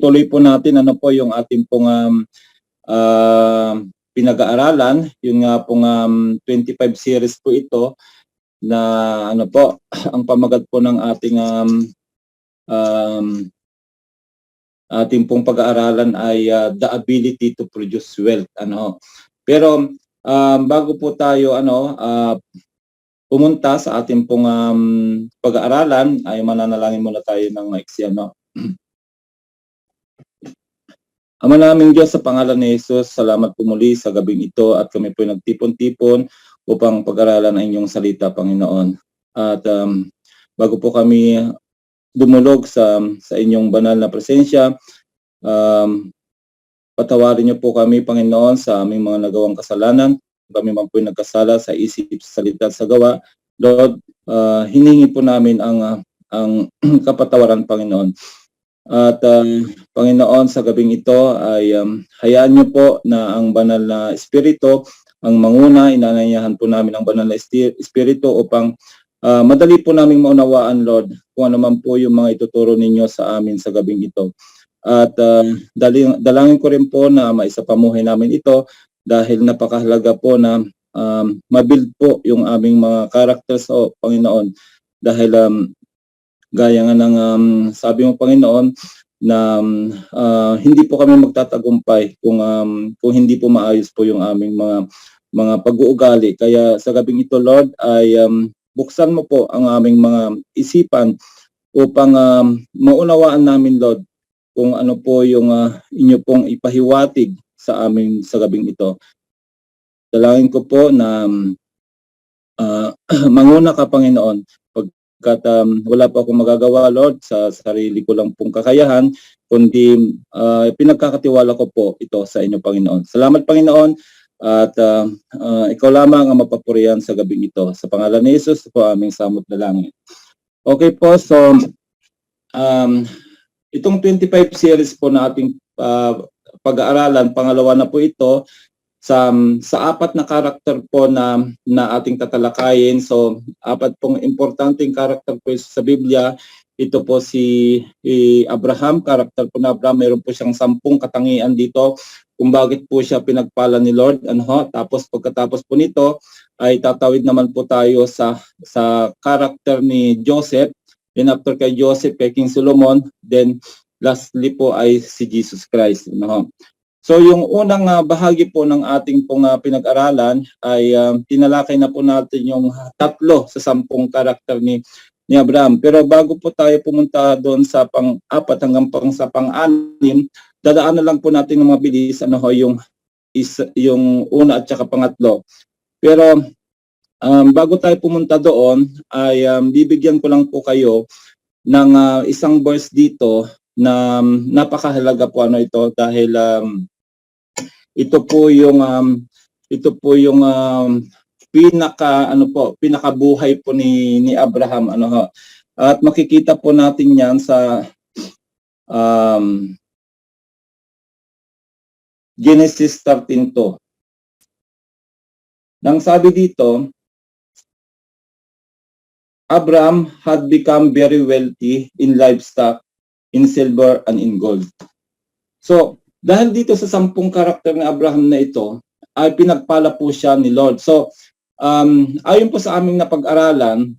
itutuloy po natin ano po yung ating pong pinag-aaralan, yung nga pong 25 series po ito na ano po ang pamagat po ng ating pong pag-aaralan ay the ability to produce wealth ano. Pero bago po tayo pumunta sa ating pong pag-aaralan ay mananalangin muna tayo ng maiksi ano. Ama naming Diyos, sa pangalan ni Jesus, salamat po muli sa gabing ito at kami po nagtipon-tipon upang pag-aralan ang inyong salita, Panginoon. At bago po kami dumulog sa inyong banal na presensya, patawarin niyo po kami, Panginoon, sa aming mga nagawang kasalanan. Kami man po nagkasala sa isip, sa salita, sa gawa. Lord, hiningi po namin ang kapatawaran, Panginoon. At Panginoon, sa gabing ito ay hayaan niyo po na ang banal na Espiritu ang manguna. Inanayahan po namin ang banal na Espiritu upang madali po naming maunawaan, Lord, kung ano man po yung mga ituturo ninyo sa amin sa gabing ito. At dalangin ko rin po na maisapamuhay namin ito dahil napakahalaga po na mabuild po yung aming mga characters, Panginoon. Dahil gaya nga ng sabi mo, Panginoon, na hindi po kami magtatagumpay kung hindi po maayos po yung aming mga pag-uugali. Kaya sa gabing ito, Lord, ay buksan mo po ang aming mga isipan upang maunawaan namin, Lord, kung ano po yung inyo pong ipahiwatig sa amin sa gabing ito. Dalangin ko po na manguna ka, Panginoon, wala pa akong magagawa, Lord, sa sarili ko lang pong kakayahan, kundi pinagkakatiwala ko po ito sa inyo, Panginoon. Salamat, Panginoon, at ikaw lamang ang mapapurihan sa gabing ito. Sa pangalan ni Jesus po aming samot na langit. Okay po, so itong 25 series po na ating pag-aaralan, pangalawa na po ito, sa apat na karakter po na ating tatalakayin. So, apat pong importanteng karakter po sa Biblia. Ito po si Abraham, karakter po na Abraham. Meron po siyang 10 katangian dito kung bakit po siya pinagpala ni Lord. Tapos pagkatapos po nito ay tatawid naman po tayo sa karakter ni Joseph. Then after kay Joseph, kay King Solomon. Then lastly po ay si Jesus Christ. So yung unang bahagi po ng ating pong pinag-aralan ay tinalakay na po natin yung 3 sa 10 karakter ni Abraham. Pero bago po tayo pumunta doon sa pang-4 hanggang sa pang-6, dadaan na lang po natin ng mabilis yung una at saka pangatlo. Pero bago tayo pumunta doon ay bibigyan ko lang po kayo ng isang verse dito na napakahalaga po ito dahil ito po yung pinakabuhay po ni Abraham at makikita po natin yan sa Genesis 13:2. Nang sabi dito, Abraham had become very wealthy in livestock, in silver and in gold. So dahil dito sa 10 karakter ni Abraham na ito, ay pinagpala po siya ni Lord. So, ayon po sa aming napag-aralan,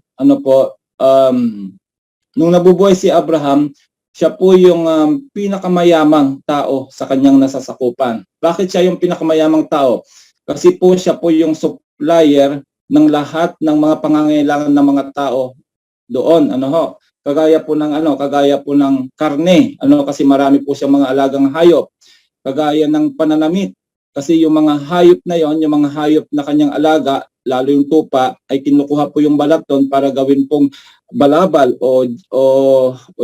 nung nabubuhay si Abraham, siya po yung pinakamayamang tao sa kanyang nasasakupan. Bakit siya yung pinakamayamang tao? Kasi po siya po yung supplier ng lahat ng mga pangangailangan ng mga tao doon. Kagaya po ng karne, kasi marami po siyang mga alagang hayop. Kagaya ng pananamit, kasi yung mga hayop na yon, yung mga hayop na kanyang alaga, lalo yung tupa, ay kinukuha po yung balat doon para gawin pong balabal o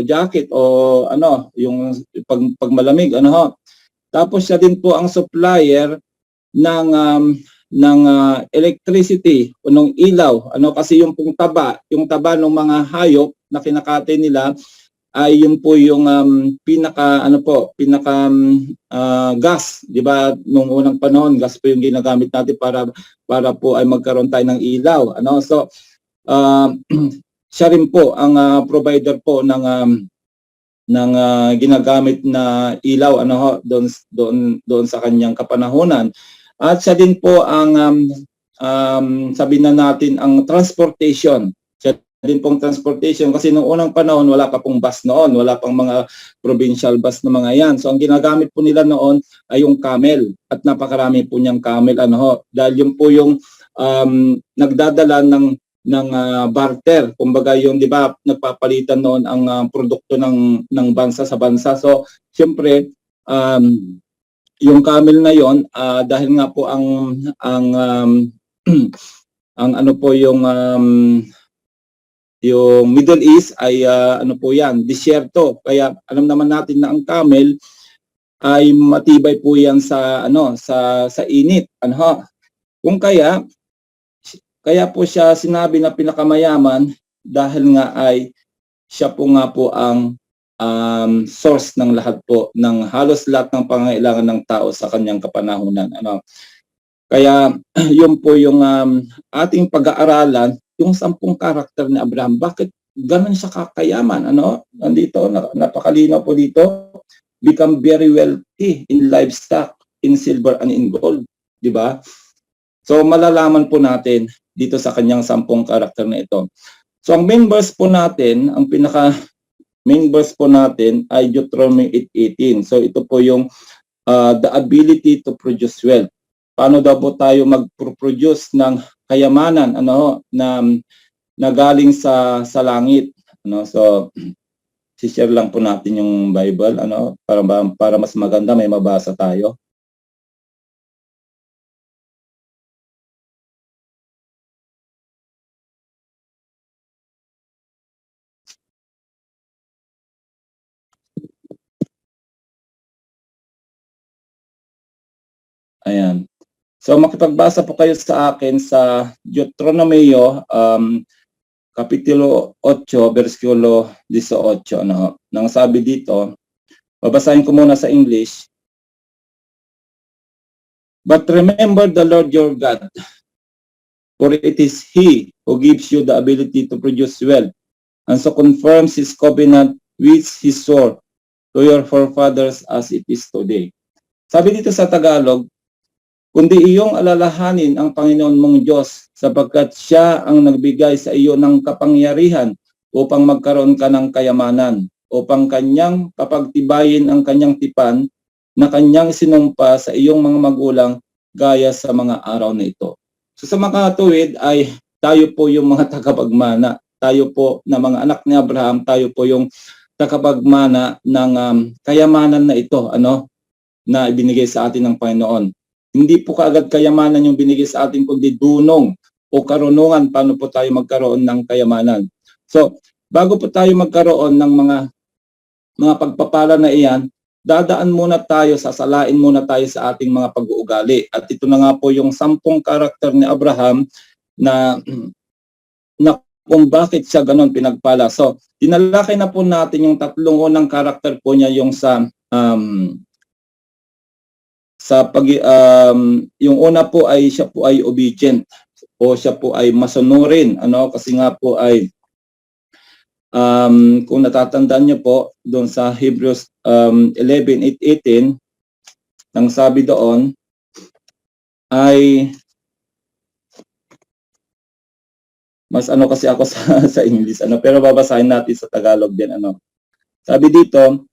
jacket o yung pagmalamig. Tapos siya din po ang supplier ng electricity o ng ilaw. Kasi yung pong taba ng mga hayop na kinakatay nila ay yun po yung gas, di ba? Nung unang panahon, gas po yung ginagamit natin para po ay magkaroon tayo ng ilaw. So siya rin po ang provider po ng ginagamit na ilaw ano ho, doon sa kanyang kapanahunan. At siya din po ang sabihin na natin ang transportation. Siya din pong transportation kasi noong unang panahon wala pa pong bus noon, wala pang mga provincial bus na mga yan. So ang ginagamit po nila noon ay yung camel at napakarami po niyang camel ano ho, dahil yun po yung nagdadala ng barter. Kumbaga yung 'di ba nagpapalitan noon ang produkto ng bansa sa bansa. So siyempre yung camel na yon dahil nga po ang ang ano po yung Middle East ay ano po yan, disyerto. Kaya alam naman natin na ang camel ay matibay po yan sa sa init ano. Kung kaya po siya sinabi na pinakamayaman dahil nga ay siya po nga po ang source ng lahat po, ng halos lahat ng pangangailangan ng tao sa kanyang kapanahunan. Ano? Kaya yun po yung ating pag-aaralan, yung 10 karakter ni Abraham. Bakit ganun siya kakayaman? Ano? Nandito, napakalinaw po dito, become very wealthy in livestock, in silver and in gold. Di ba? So malalaman po natin dito sa kanyang 10 karakter na ito. So ang main verse po natin, ang pinaka main verse po natin ay Deuteronomy 8:18. So ito po yung the ability to produce wealth. Paano daw po tayo mag-produce ng kayamanan ano na galing sa langit, ano? So si-share lang po natin yung Bible ano para mas maganda may mabasa tayo. Ayan. So makipagbasa po kayo sa akin sa Deuteronomy Kapitulo 8, versikulo 18. Ano, nang sabi dito, babasahin ko muna sa English. But remember the Lord your God, for it is He who gives you the ability to produce wealth, and so confirms His covenant which He swore to your forefathers as it is today. Sabi dito sa Tagalog, kundi iyong alalahanin ang Panginoon mong Diyos sapagkat Siya ang nagbigay sa iyo ng kapangyarihan upang magkaroon ka ng kayamanan, upang Kanyang papagtibayin ang Kanyang tipan na Kanyang sinumpa sa iyong mga magulang gaya sa mga araw na ito. So sa mga tuwid ay tayo po yung mga tagapagmana, tayo po na mga anak ni Abraham, tayo po yung tagapagmana ng kayamanan na ito, ano, na ibinigay sa atin ng Panginoon. Hindi po kaagad kayamanan yung binigay sa atin, kundi dunong o karunungan paano po tayo magkaroon ng kayamanan. So, bago po tayo magkaroon ng mga pagpapala na iyan, dadaan muna tayo, sasalain muna tayo sa ating mga pag-uugali. At ito na nga po yung 10 karakter ni Abraham na kung bakit siya ganon pinagpala. So, tinalakay na po natin yung 3 unang karakter po niya, yung yung una po ay siya po ay obedient o siya po ay masunurin, ano, kasi nga po ay kung natatandaan niyo po doon sa Hebrews 11:8-18, nang sabi doon ay mas ano kasi ako sa English ano, pero babasahin natin sa Tagalog din ano. Sabi dito,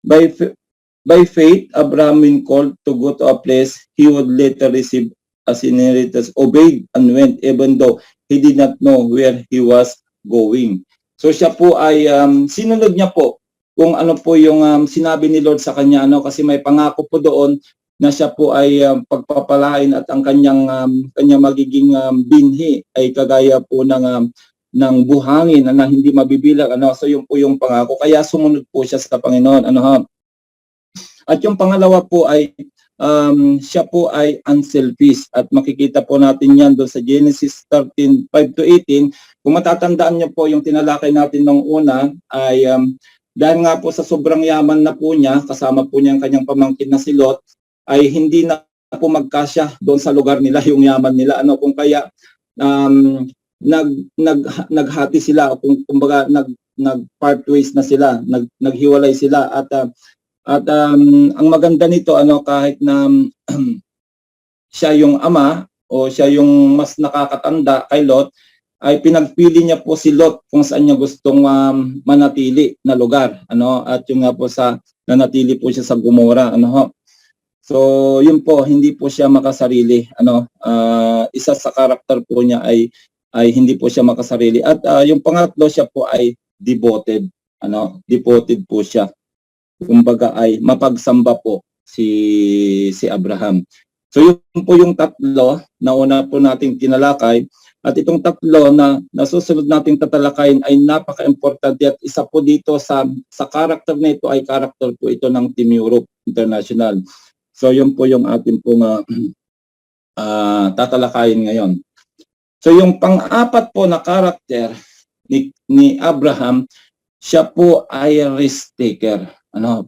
by faith, Abraham, when called to go to a place he would later receive as inheritance, obeyed and went even though he did not know where he was going. So siya po ay sinunod niya po kung ano po yung sinabi ni Lord sa kanya, ano, kasi may pangako po doon na siya po ay pagpapalain at ang kanyang magiging binhi ay kagaya po ng buhangin na hindi mabibilang, ano. So yun po yung pangako, kaya sumunod po siya sa Panginoon, ano ha. At yung pangalawa po ay siya po ay unselfish at makikita po natin yan doon sa Genesis 13:5-18. Kung matatandaan niyo po yung tinalakay natin nung una ay dahil nga po sa sobrang yaman na po niya, kasama po niya ang kanyang pamangkin na si Lot, ay hindi na po magkasya doon sa lugar nila yung yaman nila, ano, kung kaya naghati sila, kumbaga nag-part ways na sila, naghiwalay sila at ang maganda nito kahit na siya yung ama o siya yung mas nakakatanda kay Lot, ay pinagpili niya po si Lot kung saan niya gustong manatili na lugar, at yung nga po nanatili po siya sa Gomora, So yun po, hindi po siya makasarili, isa sa karakter po niya ay hindi po siya makasarili, at yung pangatlo, siya po ay devoted, devoted po siya. Kumbaga ay mapagsamba po si Abraham. So yun po yung tatlo na una po nating tinalakay. At itong tatlo na nasusunod nating tatalakayin ay napaka-importante, at isa po dito sa karakter na ito ay karakter po ito ng Team Europe International. So yun po yung atin pong tatalakayin ngayon. So yung pang-apat po na karakter ni Abraham, siya po ay risk taker.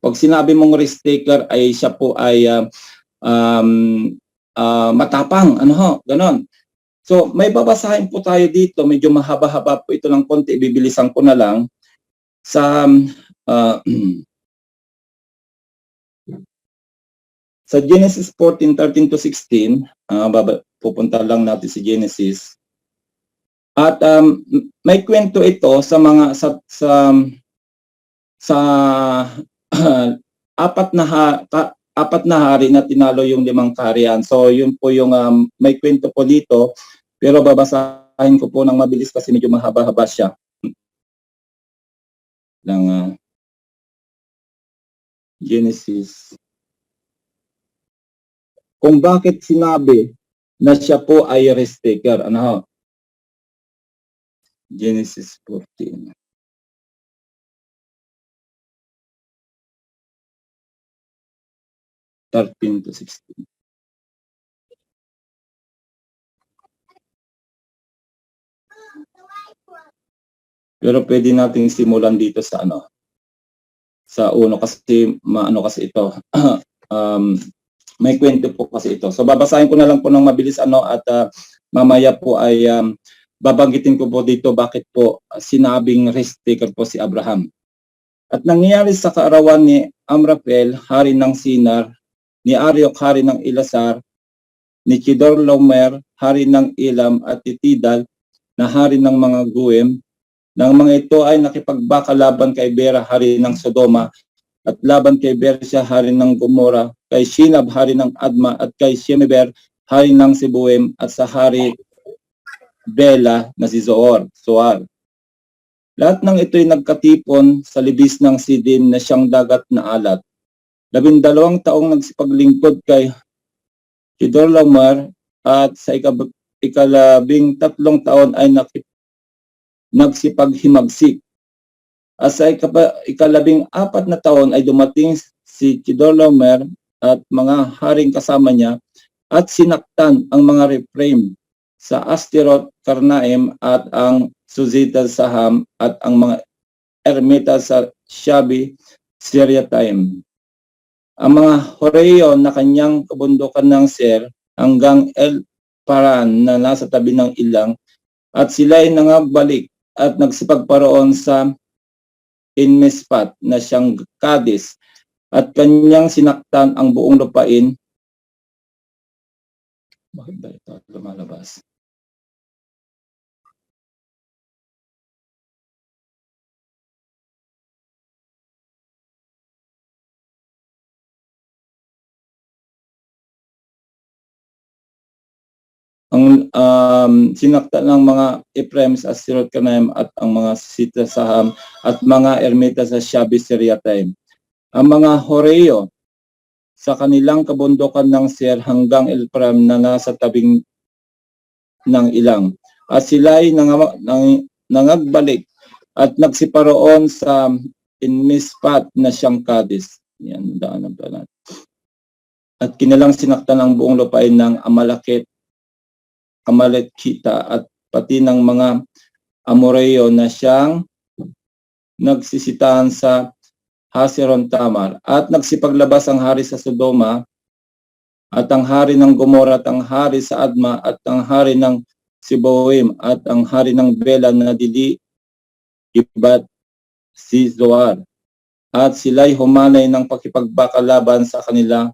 Pag sinabi mong risk taker ay siya po ay matapang, ganon. So may babasahin po tayo dito, medyo mahaba-haba po ito ng konti, bibilisan ko na lang sa sa Genesis 14:13 to 16, pupunta lang natin si Genesis. At may kwento ito sa mga apat na hari na tinalo yung 5 kaharian. So yun po yung may kwento po dito, pero babasahin ko po ng mabilis kasi medyo mahaba-haba siya. Ng Genesis. Kung bakit sinabi na siya po ay risk taker, Genesis 14. To 16. Pero pwede nating simulan dito sa sa uno kasi kasi ito. May kwento po kasi ito. So babasahin ko na lang po ng mabilis at mamaya po ay babanggitin ko po dito bakit po sinabing risk taker po si Abraham. At nangyari sa kaarawan ni Amraphel, hari ng Sinar, ni Ariok, hari ng Elasar, ni Chedorlaomer, hari ng Elam, at ni Tidal, na hari ng mga Goem. Nang mga ito ay nakipagbaka laban kay Bera, hari ng Sodoma, at laban kay Bersha, hari ng Gomora, kay Shinab, hari ng Adma, at kay Shemeber, hari ng Sibuem, at sa hari Bela na si Zoar. Lahat ng ito'y nagkatipon sa libis ng Sidin na siyang dagat na alat. 12 taong nagsipaglingkod kay Chedorlaomer, at sa 13 taon ay nagsipaghimagsik. At sa 14 na taon ay dumating si Chedorlaomer at mga haring kasama niya at sinaktan ang mga Rephaim sa Asteroth Karnaim at ang Suzita sa Ham at ang mga ermita sa Shabi Siriataim. Ang mga Horeo na kanyang kabundukan ng Ser hanggang El Paran na nasa tabi ng ilang, at sila ay nangabalik at nagsipagparoon sa Inmispat na siyang Kades, at kanyang sinaktan ang buong lupain. Bakit ba ito lumalabas? Ang sinaktan ng mga Ephraim sa Asteroth Karnaim at ang mga Sita sa Ham at mga ermita sa Shabi Siriataim. Ang mga Horeo sa kanilang kabundukan ng Ser hanggang Elparam na nasa tabing ng ilang. At sila ay nangagbalik at nagsiparoon sa Inmispat na siyang Kades. Yan, daan. At kinilang sinaktan ang buong lupain ng Amalekita at pati ng mga Amoreo na siyang nagsisitahan sa Haseron Tamar, at nagsipaglabas ang hari sa Sodoma at ang hari ng Gomora at ang hari sa Adma at ang hari ng Siboim at ang hari ng Bela na dili ibat si Zoar, at sila'y humanay ng pakipagbakalaban sa kanila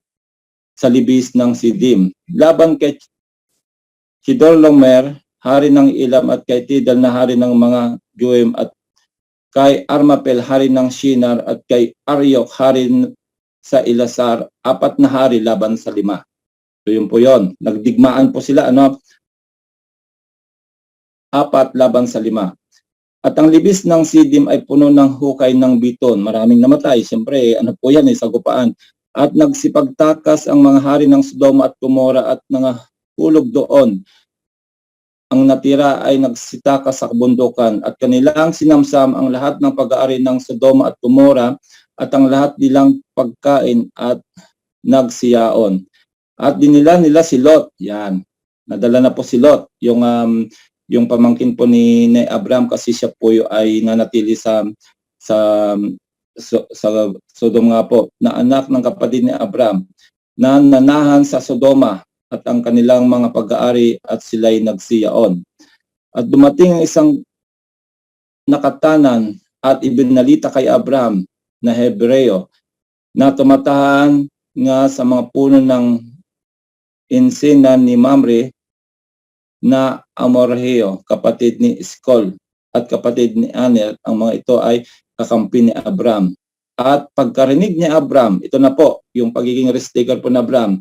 sa libis ng Sidim. Laban kay Chedorlaomer, hari ng Elam, at kay Tidal na hari ng mga Goyim, at kay Armapel, hari ng Shinar, at kay Aryok, hari sa Elasar, 4 na hari laban sa 5. So yun po yun. Nagdigmaan po sila, 4 laban sa 5. At ang libis ng Sidim ay puno ng hukay ng biton. Maraming namatay. Siyempre, po yan, sagupaan. At nagsipagtakas ang mga hari ng Sodoma at Gomora at nangahulog doon. Ang natira ay nagsitakas sa kabundukan at kanilang sinamsam ang lahat ng pag-aari ng Sodoma at Gomora at ang lahat nilang pagkain at nagsiyaon. At dinila nila si Lot. Yan. Nadala na po si Lot. Yung pamangkin po ni Abraham, kasi siya po ay nanatili sa Sodom nga po, na anak ng kapatid ni Abraham, na nanahan sa Sodoma at ang kanilang mga pag-aari at sila'y nagsiyaon. At dumating ang isang nakatanan at ibinalita kay Abraham na Hebreo na tumatahan nga sa mga puno ng insinan ni Mamre na Amorheo, kapatid ni Eskol at kapatid ni Aner. Ang mga ito ay kakampi ni Abraham. At pagkarinig ni Abraham, ito na po yung pagiging risk taker po ni Abraham,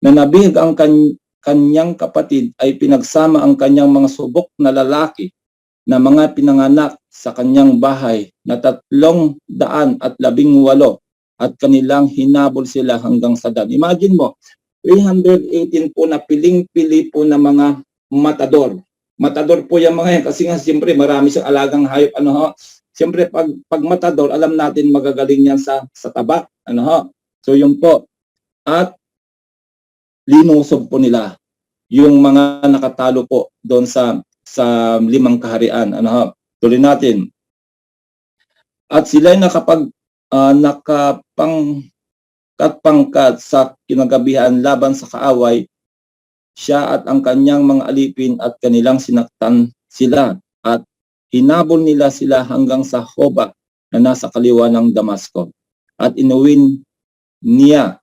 na nabihag ang kanyang kapatid, ay pinagsama ang kanyang mga subok na lalaki na mga pinanganak sa kanyang bahay na 318 at kanilang hinabol sila hanggang sa Dan. Imagine mo, 318 po na piling-pili po na mga matador. Matador po yung mga yan kasi nga siyempre marami siyang alagang hayop. Siyempre pag matador, alam natin magagaling yan sa tabak. So yun po. At linusob po nila yung mga nakatalo po doon sa 5 kaharian. Tuloy natin. At sila nakapangkat sa kinagabihan laban sa kaaway, siya at ang kanyang mga alipin at kanilang sinaktan sila at hinabol nila sila hanggang sa Hoba na nasa kaliwa ng Damasco. At inuwin niya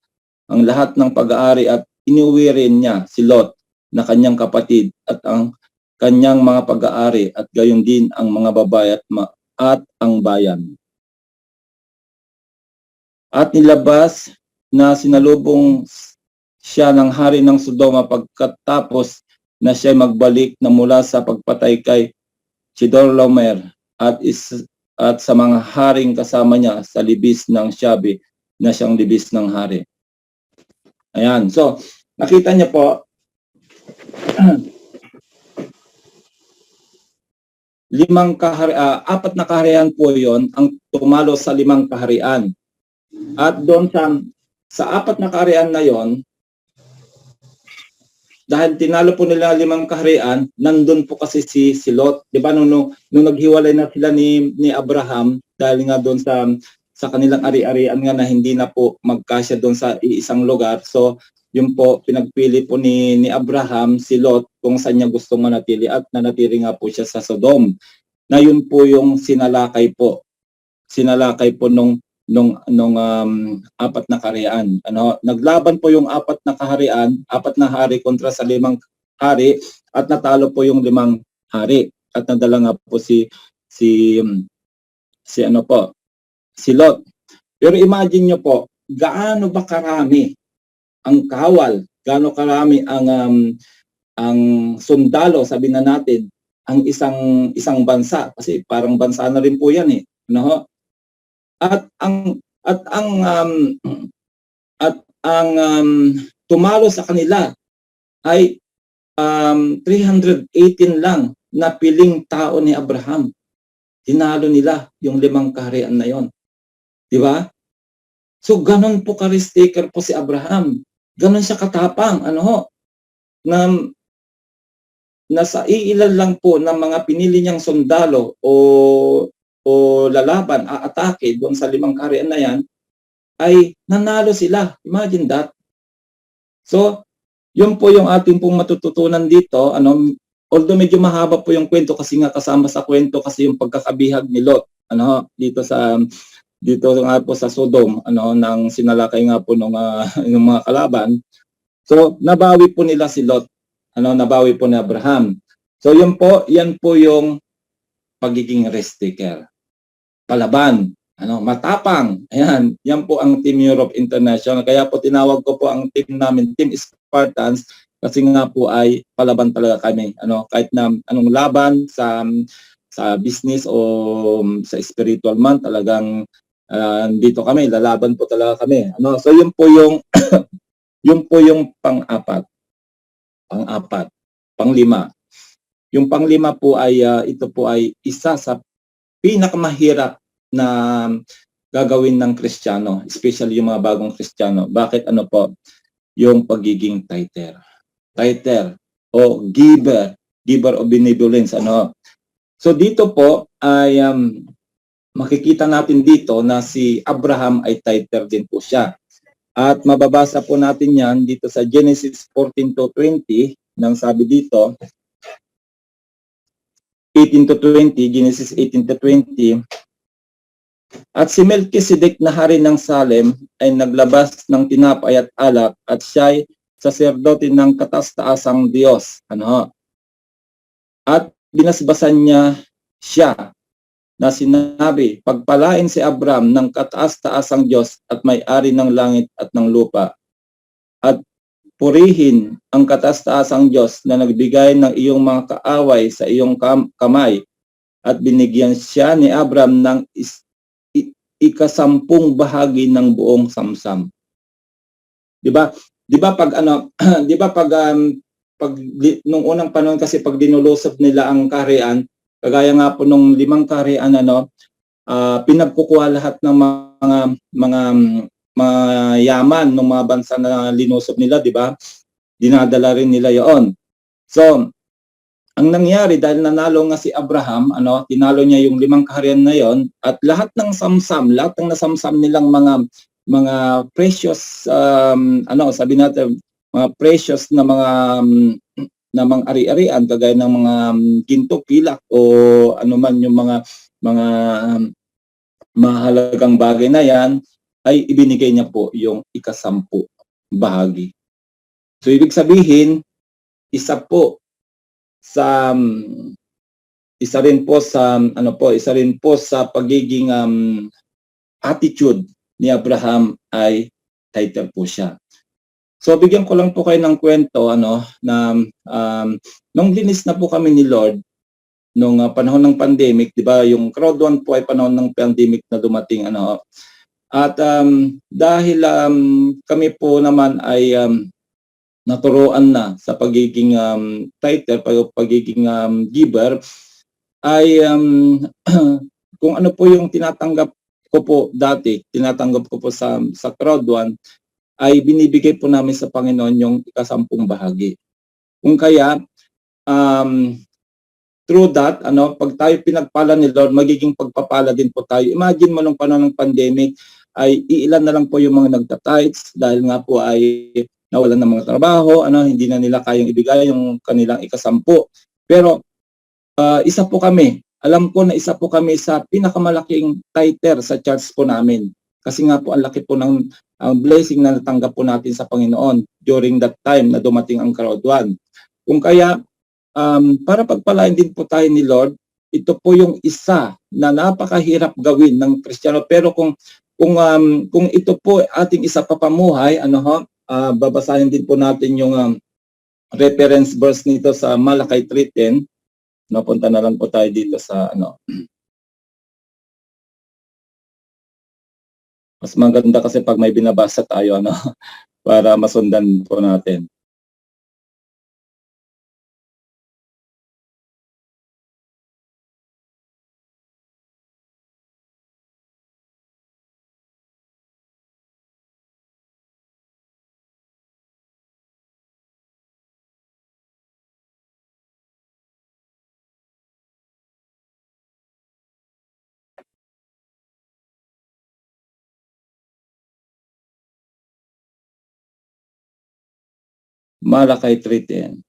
ang lahat ng pag-aari at inuwi rin niya si Lot na kanyang kapatid at ang kanyang mga pag-aari at gayon din ang mga babae at ang bayan. At nilabas na sinalubong siya ng hari ng Sodoma pagkatapos na siya magbalik na mula sa pagpatay kay Chedorlaomer at sa mga haring kasama niya sa libis ng Shabi na siyang libis ng hari. Ayan. So, nakita niyo po, 4 na kaharian po yon ang tumalo sa 5 kaharian. At doon sa 4 na kaharian na yon, dahil tinalo po nila 5 kaharian, nandun po kasi si Lot. Di ba nung naghiwalay na sila ni Abraham, dahil nga doon sa kanilang ari-arian nga na hindi na po magkasya doon sa isang lugar. So, yun po, pinagpili po ni Abraham si Lot kung saan niya gustong manatili at nanatili nga po siya sa Sodom. Na yun po yung sinalakay po. Sinalakay po nung 4 na kaharian. Naglaban po yung 4 na kaharian, 4 na hari kontra sa 5 hari at natalo po yung 5 hari. At nadala nga po si Lot. Pero imagine nyo po, gaano ba karami ang kawal, gaano karami ang sundalo, sabi na natin, ang isang bansa, kasi parang bansa na rin po yan eh. At ang tumalo sa kanila ay 318 lang na piling tao ni Abraham. Tinalo nila yung 5 kaharian na yon. Di ba? So ganon po ka-risk taker po si Abraham. Ganon siya katapang, na sa iilan lang po ng mga pinili niyang sundalo o lalaban, aatake doon sa 5 kaharian na yan, ay nanalo sila. Imagine that. So, yun po yung ating pong matututunan dito. Although medyo mahaba po yung kwento kasi nga kasama sa kwento kasi yung pagkakabihag ni Lot. dito nga po sa Sodom, nang sinalakay nga po ng ng mga kalaban. So nabawi po nila si Lot, nabawi po ni Abraham. So yan po yung pagiging risk taker. Palaban, matapang. Ayan, yan po ang Team Europe International. Kaya po tinawag ko po ang team namin, Team Spartans, kasi nga po ay palaban talaga kami. Kahit na anong laban sa business o sa spiritual man, talagang dito kami, lalaban po talaga kami. So yun po yung yun po yung pang-apat. Pang-lima. Yung pang-lima po ay ito po ay isa sa pinakamahirap na gagawin ng Kristiyano, especially yung mga bagong Kristiyano. Bakit po? Yung pagiging tither o giver of benevolence. So dito po ay makikita natin dito na si Abraham ay tither din po siya. At mababasa po natin yan dito sa Genesis 14:20, nang sabi dito, 18-20, Genesis 18-20, at si Melchizedek na hari ng Salem ay naglabas ng tinapay at alak at siya'y saserdote ng kataas-taasang Diyos. At binasbasan niya siya na sinabi, pagpalain si Abram ng kataas-taasang Diyos at may-ari ng langit at ng lupa. At purihin ang kataas-taasang Diyos na nagbigay ng iyong mga kaaway sa iyong kamay. At binigyan siya ni Abram ng ikasampung bahagi ng buong samsam. 'Di ba? 'Di ba pag nung unang panahon kasi pag dinulusot nila ang kaharian, kagaya nga po nung 5 kaharian pinagkukuha lahat ng mga yaman ng mga bansa na linusob nila, 'di ba? Dinadala rin nila 'yon. So, ang nangyari dahil nanalo nga si Abraham, tinalo niya yung 5 kaharian na 'yon at lahat ng lahat ng nasamsam nilang mga precious sabi natin mga precious na mga ari-arian kagaya ng mga ginto, pilak o anuman yung mga mahalagang bagay na yan ay ibinigay niya po yung ikasampu bahagi. So ibig sabihin isa rin po sa pagiging attitude ni Abraham ay tither po siya. So bigyan ko lang po kayo ng kwento na nung linis na po kami ni Lord nung panahon ng pandemic, 'di ba? Yung crowd 1 po ay panahon ng pandemic na dumating At dahil kami po naman ay naturuan na sa pagiging tither, pagiging giver, ay kung ano po yung tinatanggap ko po sa crowd 1, ay binibigay po namin sa Panginoon yung ikasampung bahagi. Kung kaya, through that, pag tayo pinagpala ni Lord, magiging pagpapala din po tayo. Imagine mo nung panahon ng pandemic, ay iilan na lang po yung mga nagtatites dahil nga po ay nawalan ng mga trabaho, hindi na nila kayang ibigay yung kanilang ikasampu. Pero isa po kami. Alam ko na isa po kami sa pinakamalaking tither sa church po namin. Kasi nga po ang laki po ng blessing na natanggap po natin sa Panginoon during that time na dumating ang crowd 1. Kung kaya, para pagpalain din po tayo ni Lord, ito po yung isa na napakahirap gawin ng Kristiyano. Pero kung ito po ating isa papamuhay, babasahin din po natin yung reference verse nito sa Malakay 3:10. Napunta na lang po tayo dito sa Mas maganda kasi pag may binabasa tayo para masundan po natin. Malakay 3:10.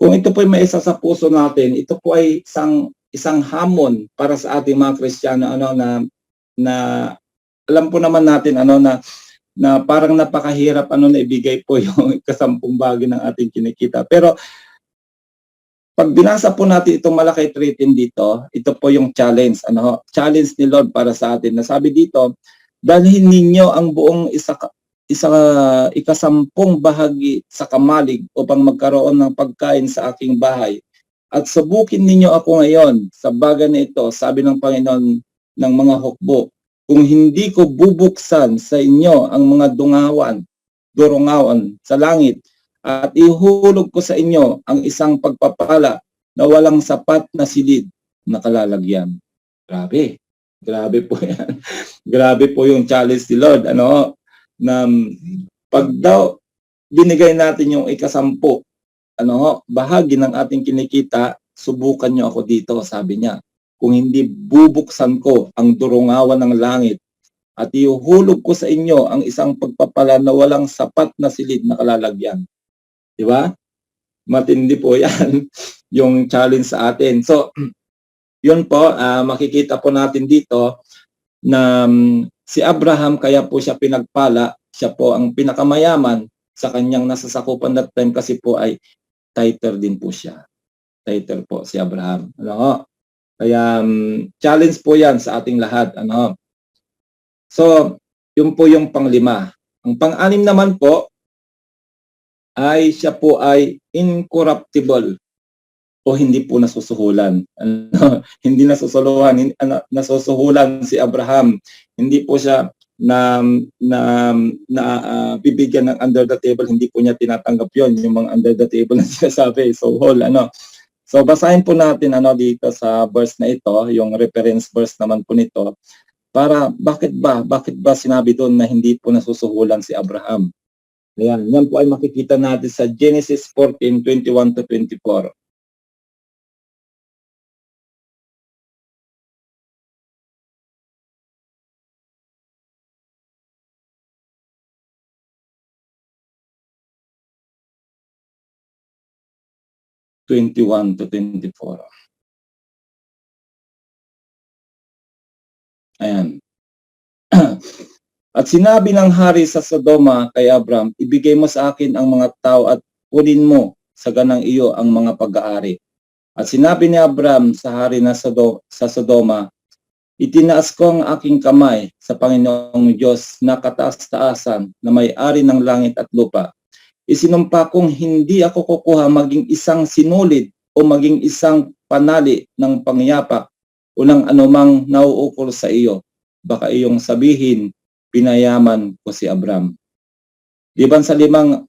kung ito po ay may isa sa puso natin, ito po ay isang hamon para sa ating mga Kristiyano, na alam po naman natin na parang napakahirap na ibigay po yung ikasampung bahagi ng ating kinikita. Pero pag binasa po natin itong Malakay 3:10 dito, ito po yung challenge, challenge ni Lord para sa atin. Nasabi dito, dalhin ninyo ang buong ikasampung bahagi sa kamalig upang magkaroon ng pagkain sa aking bahay. At subukin ninyo ako ngayon sa bagay na ito, sabi ng Panginoon ng mga hukbo, kung hindi ko bubuksan sa inyo ang mga durungawan sa langit, at ihulog ko sa inyo ang isang pagpapala na walang sapat na silid na kalalagyan. Grabe. Grabe po yan. Grabe po yung challenge ni Lord. Na pag daw binigay natin yung ikasampu, bahagi ng ating kinikita, subukan nyo ako dito, sabi niya. Kung hindi bubuksan ko ang durungawan ng langit at ihulog ko sa inyo ang isang pagpapala na walang sapat na silid na kalalagyan. Diba? Matindi po yan, yung challenge sa atin. So, yun po, makikita po natin dito na si Abraham, kaya po siya pinagpala, siya po ang pinakamayaman sa kanyang nasasakupan that time kasi po ay tither din po siya. Tither po si Abraham. Kaya challenge po yan sa ating lahat. So, yun po yung panglima. Ang pang-anim naman po, ay siya po ay incorruptible o hindi po nasusuhulan. Hindi nasusuhulan si Abraham. Hindi po siya bibigyan ng under the table, hindi po niya tinatanggap yon, yung mga under the table na sinasabi. So So basahin po natin dito sa verse na ito, yung reference verse naman po nito, para bakit ba sinabi doon na hindi po nasusuhulan si Abraham. Ayan, yan po ay makikita natin sa Genesis 14:21-24. Ayan. At sinabi ng hari sa Sodoma kay Abram, ibigay mo sa akin ang mga tao at kunin mo sa ganang iyo ang mga pag-aari. At sinabi ni Abram sa hari sa Sodoma, itinaas ko ang aking kamay sa Panginoong Diyos na kataas-taasan na may-ari ng langit at lupa. Isinumpa kong hindi ako kukuha maging isang sinulid o maging isang panali ng pangyapak o ng anumang nauukol sa iyo. Baka iyong sabihin, pinayaman ko si Abram. Liban sa liban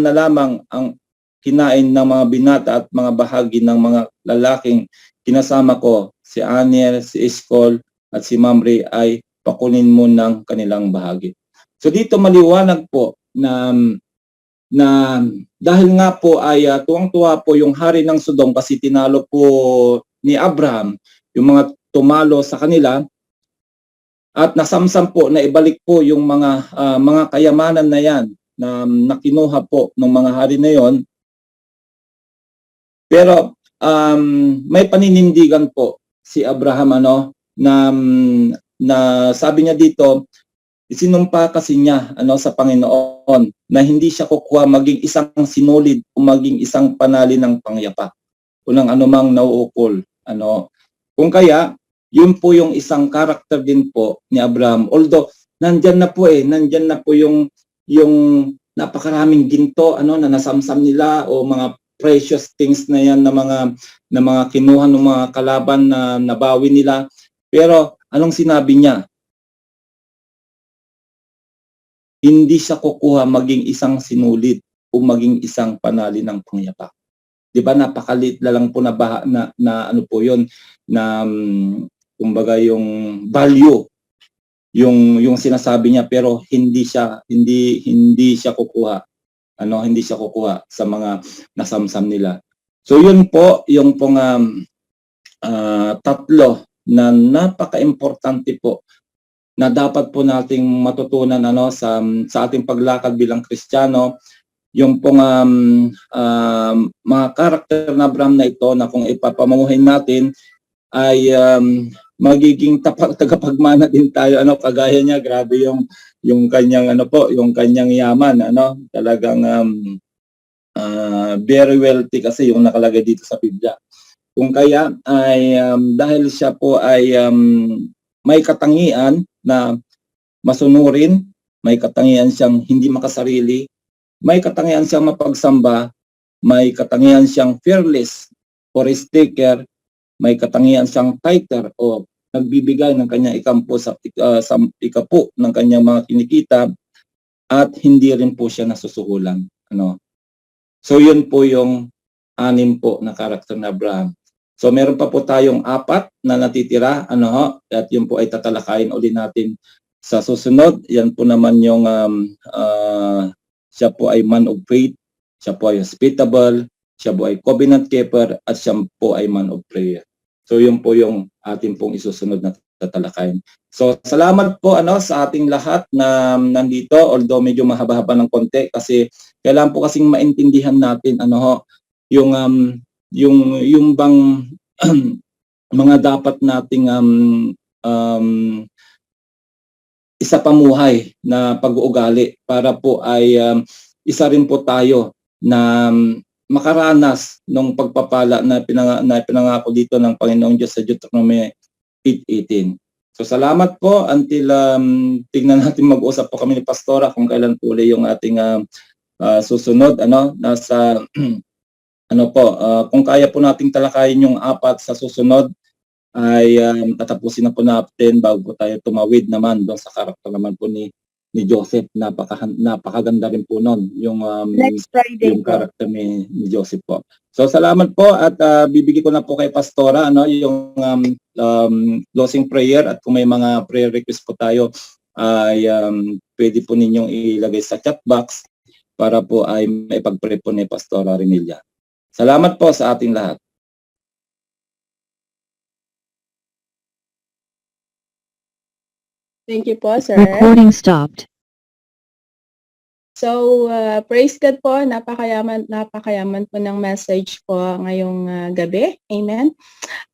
na lamang ang kinain ng mga binata at mga bahagi ng mga lalaking kinasama ko, si Aniel, si Iskol at si Mamre ay pakunin mo ng kanilang bahagi. So dito maliwanag po na dahil nga po ay tuwang-tuwa po yung hari ng Sodom kasi tinalo po ni Abraham yung mga tumalo sa kanila, at nasamsam po na ibalik po yung mga kayamanan na yan na nakinuha po ng mga hari na yon. Pero may paninindigan po si Abraham na sabi niya dito, isinumpa kasi niya sa Panginoon na hindi siya kukuha maging isang sinulid o maging isang panali ng pangyapak o ng anumang nauukol. Kung kaya, yun po yung isang karakter din po ni Abraham. Although nandyan na po yung napakaraming ginto na nasamsam nila o mga precious things na yan na mga kinuha ng mga kalaban na nabawi nila. Pero anong sinabi niya? Hindi siya kukuha maging isang sinulid o maging isang panali ng pangyapak. 'Di ba napakalit lang po na ano po 'yon na kumbaga yung value yung sinasabi niya, pero hindi siya kukuha hindi siya kukuha sa mga nasamsam nila. So yun po yung pong tatlo na napaka-importante po na dapat po nating matutunan sa ating paglakad bilang Kristiyano, yung pong mga karakter na Abraham na ito na kung ipapamamuhay natin ay magiging tagapagmana din tayo, ano, kagaya niya, grabe yung kanyang yung kanyang yaman, talagang very wealthy kasi yung nakalagay dito sa Biblia. Kung kaya ay dahil siya po ay may katangian na masunurin, may katangian siyang hindi makasarili, may katangian siyang mapagsamba, may katangian siyang fearless or staker, may katangian siyang fighter o nagbibigay ng kanyang ikampo sa ikapo ng kanyang mga kinikita, at hindi rin po siya nasusuhulan. So yun po yung 6 po na karakter na Abraham. So meron pa po tayong 4 na natitira, at yun po ay tatalakayin uli natin sa susunod. Yan po naman yung siya po ay man of faith, siya po ay hospitable, siya po ay covenant keeper, at siya po ay man of prayer. So yun po yung ating pong isusunod na tatalakayin. So salamat po sa ating lahat na nandito, although medyo mahaba-haba ng konti kasi kailangan po kasing maintindihan natin yung bang mga dapat nating isa pamuhay na pag-uugali para po ay isa rin po tayo na makaranas ng pagpapala na pinangako dito ng Panginoong Diyos sa Deuteronomy 8:18. So salamat po until tingnan natin, mag-usap po kami ni Pastora kung kailan po ulit yung ating susunod nasa kung kaya po nating talakayin yung 4 sa susunod ay tatapusin na po natin bago po tayo tumawid naman doon sa karakter naman po ni Joseph. Napakaganda rin po noon yung next Friday yung karakter ni Joseph po. So salamat po at bibigyan ko na po kay Pastora yung closing prayer, at kung may mga prayer request po tayo ay pwede po ninyong ilagay sa chat box para po ay maipag-pray po ni Pastora Renilla. Salamat po sa ating lahat. Thank you po, sir. Recording stopped. So, praise God po, napakayaman po ng message po ngayong gabi. Amen.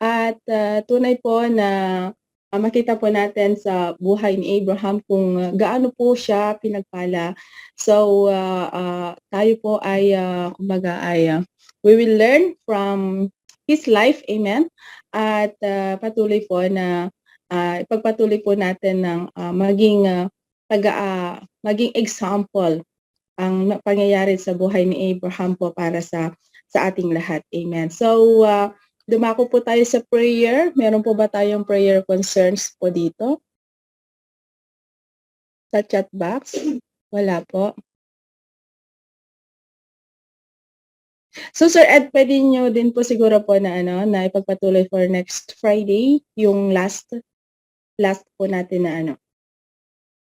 At tunay po na makita po natin sa buhay ni Abraham kung gaano po siya pinagpala. So, tayo po ay, we will learn from his life. Amen. At patuloy po na ipagpatuloy po natin ng maging example ang pangyayari sa buhay ni Abraham po para sa ating lahat. Amen. So, dumako po tayo sa prayer. Meron po ba tayong prayer concerns po dito? Sa chat box? Wala po. So, Sir Ed, pwede nyo din po siguro po na na ipagpatuloy for next Friday, yung last po natin na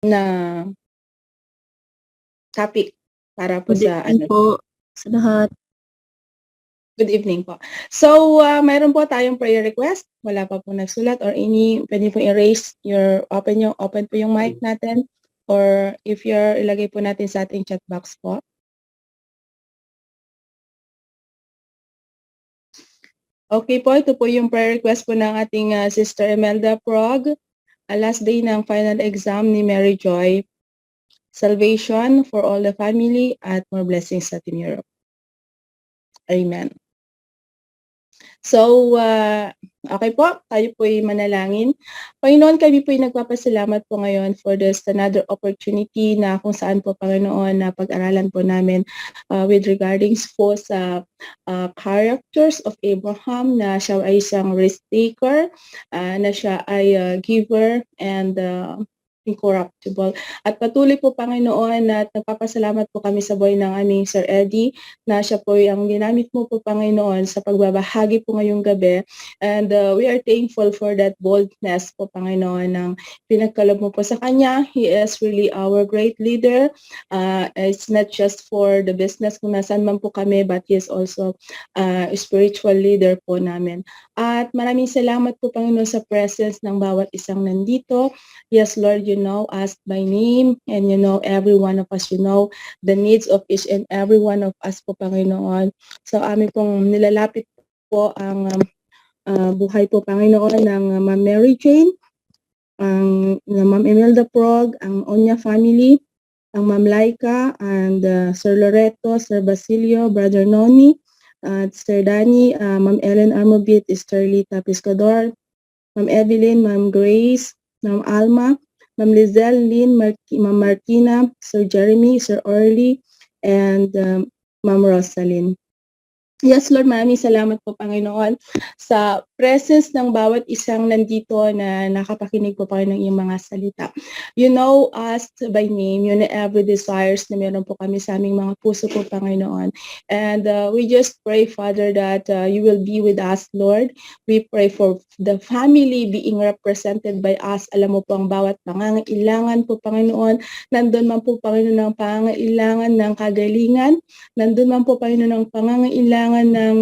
na topic para po sa po sa lahat. Good evening po. So, mayroon po tayong prayer request. Wala pa po nagsulat or pwede po erase open po yung mic natin, or if ilagay po natin sa ating chat box po. Okay po, ito po yung prayer request po ng ating Sister Imelda Prog. Last day ng final exam ni Mary Joy. Salvation for all the family at more blessings sa Team Europe. Amen. So, okay po, tayo po'y manalangin. Panginoon, kami po'y nagpapasalamat po ngayon for this another opportunity na kung saan po, Panginoon, na pag-aralan po namin with regardings po sa characters of Abraham, na siya ay isang risk taker, na siya ay giver and incorruptible. At patuloy po, Panginoon, at nagpapasalamat po kami sa buhay ng aming Sir Eddie, na siya po ang ginamit mo po, Panginoon, sa pagbabahagi po ngayong gabi. And we are thankful for that boldness po, Panginoon, ng pinagkaloob mo po sa kanya. He is really our great leader. It's not just for the business kung nasaan man po kami, but he is also a spiritual leader po namin. At maraming salamat po, Panginoon, sa presence ng bawat isang nandito. Yes, Lord, you you know us by name, and you know every one of us, you know the needs of each and every one of us po, Panginoon. So amin pong nilalapit po ang buhay po, Panginoon, ng Ma'am Mary Jane, ang Ma'am Imelda Prog, ang Onya family, ang Ma'am Laika, and Sir Loreto, Sir Basilio, Brother Noni, at Sir Danny, Ma'am Ellen Armobit, Sister Lita Piscador, Ma'am Evelyn, Ma'am Grace, Ma'am Alma, Ma'am Lizelle, Lynn, Ma'am Martina, Sir Jeremy, Sir Orly, and Ma'am Rosalind. Yes, Lord, maraming salamat po, Panginoon, sa presence ng bawat isang nandito na nakapakinig po, Panginoon, ng iyong mga salita. You know us by name, you know every desires na meron po kami sa aming mga puso po, Panginoon. And we just pray, Father, that you will be with us, Lord. We pray for the family being represented by us. Alam mo po ang bawat pangangailangan po, Panginoon. Nandun man po, Panginoon, ang pangangailangan ng kagalingan. Nandun man po, Panginoon, ang pangangailangan ng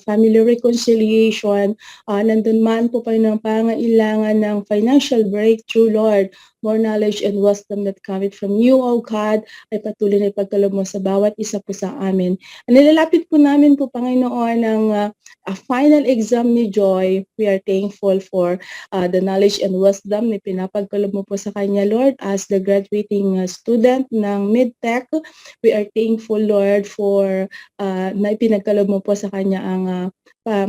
family reconciliation, nandun man po pa ng pangailangan ng financial breakthrough, Lord. More knowledge and wisdom that cometh from you, O God, ay patuloy na ipagkaloob mo sa bawat isa po sa amin. Nilalapit po namin po, Panginoon, ang a final exam ni Joy. We are thankful for the knowledge and wisdom na pinapagkaloob mo po sa kanya, Lord, as the graduating student ng MidTech. We are thankful, Lord, for na ipinagkaloob mo po sa kanya ang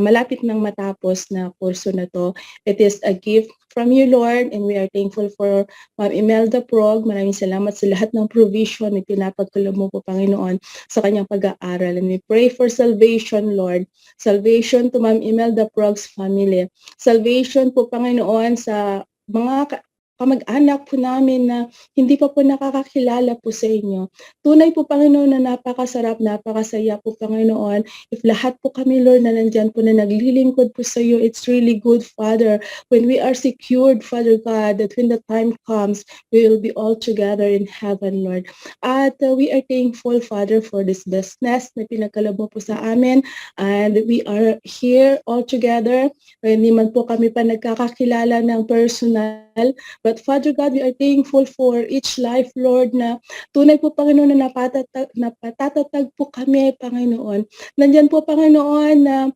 malapit nang matapos na kurso na to. It is a gift from you, Lord, and we are thankful for Ma'am Imelda Prog. Maraming salamat sa lahat ng provision na pinapagkaloob mo po, Panginoon, sa kanyang pag-aaral. And we pray for salvation, Lord. Salvation to Ma'am Imelda Prog's family. Salvation po, Panginoon, sa mga kamag-anak po namin na hindi pa po nakakakilala po sa inyo. Tunay po, Panginoon, na napakasarap, napakasaya po, Panginoon. If lahat po kami, Lord, na nandyan po na naglilingkod po sa iyo, it's really good, Father, when we are secured, Father God, that when the time comes, we will be all together in heaven, Lord. At we are thankful, Father, for this business na pinagkaloob mo po sa amin. And we are here all together. Hindi man po kami pa nagkakakilala ng personal, but Father God, we are thankful for each life, Lord, na tunay po, Panginoon, na napatatag po kami, Panginoon. Nandyan po, Panginoon, na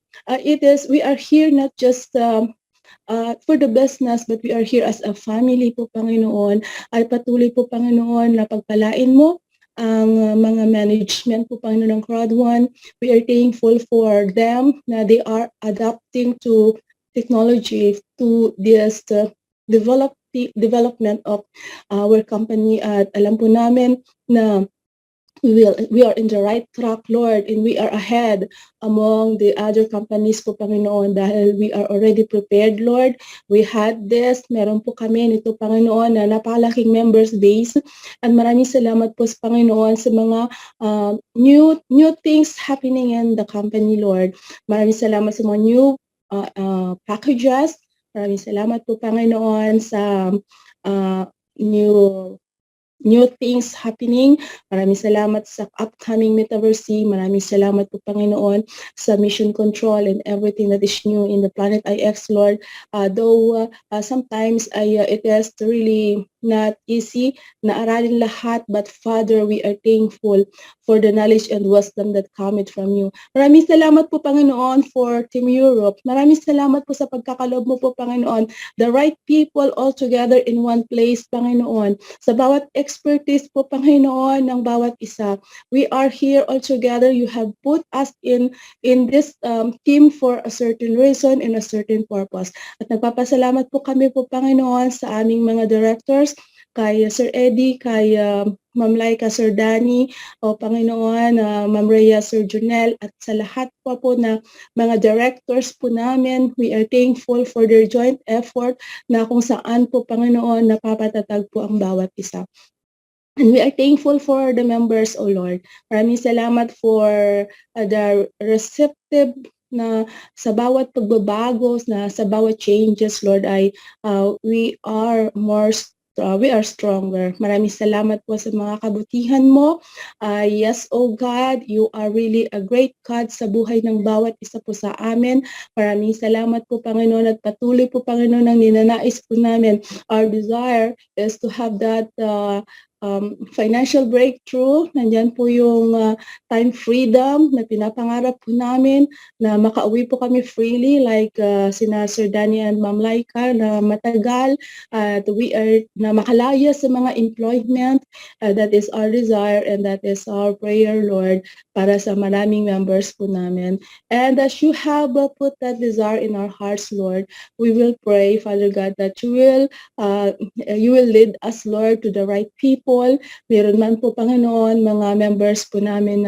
we are here not just for the business, but we are here as a family po, Panginoon. Ay patuloy po, Panginoon, na pagpalain mo ang mga management po, Panginoon, ng Crowd1. We are thankful for them na they are adapting to technology, to this development of our company, at alam po namin na we are in the right track, Lord, and we are ahead among the other companies po, Panginoon, dahil we are already prepared, Lord. We had this, meron po kami nito, Panginoon, na napakalaking members base, and maraming salamat po sa Panginoon sa mga new things happening in the company, Lord. Maraming salamat sa mga new packages. Maraming salamat po, Panginoon, sa new things happening. Maraming salamat sa upcoming Metaverse. Maraming salamat po, Panginoon, sa mission control and everything that is new in the Planet IX, Lord. Though sometimes it is really not easy na aralin lahat, but Father, we are thankful for the knowledge and wisdom that cometh from you. Maraming salamat po, Panginoon, for Team Europe. Maraming salamat po sa pagkakaloob mo po, Panginoon. The right people all together in one place, Panginoon. Sa bawat expertise po, Panginoon, ng bawat isa. We are here all together. You have put us in this team for a certain reason and a certain purpose. At nagpapasalamat po kami po, Panginoon, sa aming mga directors, kay Sir Eddie, kay Ma'am Laika, Sir Danny, o Panginoon, Ma'am Rhea, Sir Junel, at sa lahat po na mga directors po namin. We are thankful for their joint effort na kung saan po, Panginoon, napapatatag po ang bawat isa. And we are thankful for the members, O Lord. Maraming salamat for the receptive na sa bawat pagbabago, na sa bawat changes, Lord, we are more we are stronger. Maraming salamat po sa mga kabutihan mo. Yes, oh God, you are really a great God sa buhay ng bawat isa po sa amin. Maraming salamat po, Panginoon, at patuloy po, Panginoon, ang ninanais po namin. Our desire is to have that financial breakthrough. Nandyan po yung time freedom na pinapangarap po namin, na makauwi po kami freely like sina Sir Danny and Ma'am Laika na matagal, at we are na makalaya sa mga employment. That is our desire and that is our prayer, Lord, para sa maraming members po namin. And as you have put that desire in our hearts, Lord, we will pray, Father God, that you will lead us, Lord, to the right people. Meron man po, Panginoon, mga members po namin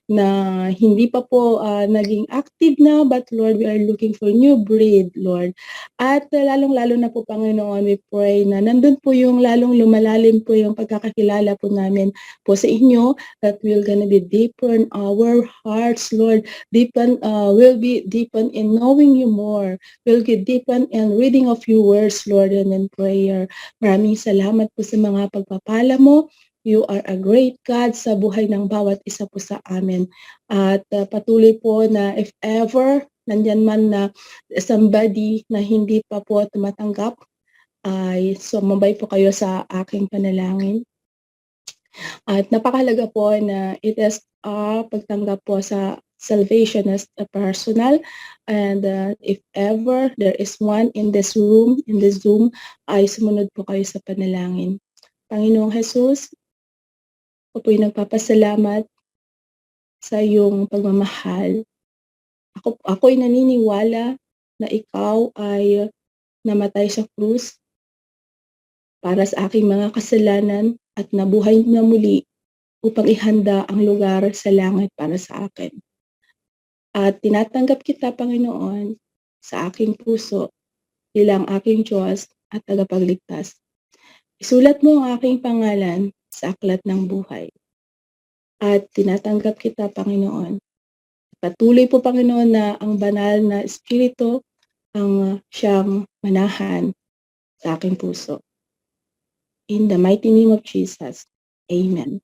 na hindi pa po naging active na, but Lord, we are looking for new breed, Lord. At lalong-lalo na po, Panginoon, we pray na nandun po yung lalong lumalalim po yung pagkakakilala po namin po sa inyo, that will gonna be deeper in our hearts, Lord. We'll be deepen in knowing you more. We'll get deepen in reading of your words, Lord, and in prayer. Maraming salamat po sa mga pagpapala mo. You are a great God sa buhay ng bawat isa po sa amin. At patuloy po na if ever nandyan man na somebody na hindi pa po tumatanggap, ay sumabay po kayo sa aking panalangin. At napakahalaga po na it is pagtanggap po sa salvation as a personal, and if ever there is one in this room, in this Zoom, ay sumunod po kayo sa panalangin. Panginoong Jesus, ako po'y nagpapasalamat sa iyong pagmamahal. Ako'y naniniwala na ikaw ay namatay sa krus para sa aking mga kasalanan at nabuhay na muli upang ihanda ang lugar sa langit para sa akin. At tinatanggap kita, Panginoon, sa aking puso bilang aking Diyos at tagapagligtas. Isulat mo ang aking pangalan sa aklat ng buhay. At tinatanggap kita, Panginoon. Patuloy po, Panginoon, na ang banal na Espiritu ang siyang manahan sa aking puso. In the mighty name of Jesus, Amen.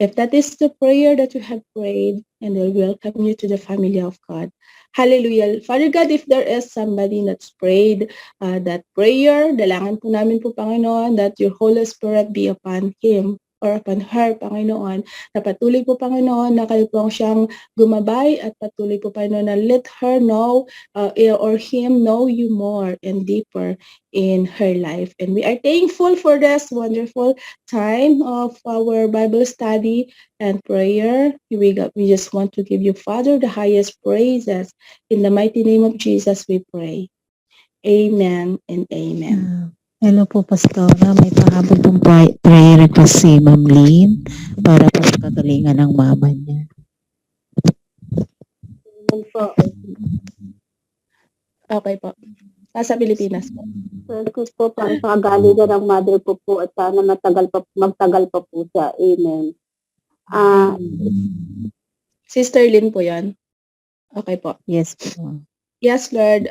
If that is the prayer that you have prayed, and I welcome you to the family of God. Hallelujah. Father God, if there is somebody that's prayed that prayer, dalangin po namin po, Panginoon, that your Holy Spirit be upon him or upon her, Panginoon, na patuloy po, Panginoon, na kayo po siyang gumabay at patuloy po, Panginoon, na let her know or him know you more and deeper in her life. And we are thankful for this wonderful time of our Bible study and prayer. We just want to give you, Father, the highest praises. In the mighty name of Jesus, we pray. Amen and amen. Hello po, Pastora. May pahabol pong prayer request si Ma'am Lynn para po sa kagalingan ng mama niya. Okay po. Nasa Pilipinas po. Focus po para sa kagalingan ng mother po at sana magtagal pa po siya. Amen. Sister Lynn po yan. Okay po. Yes po. Yes, Lord.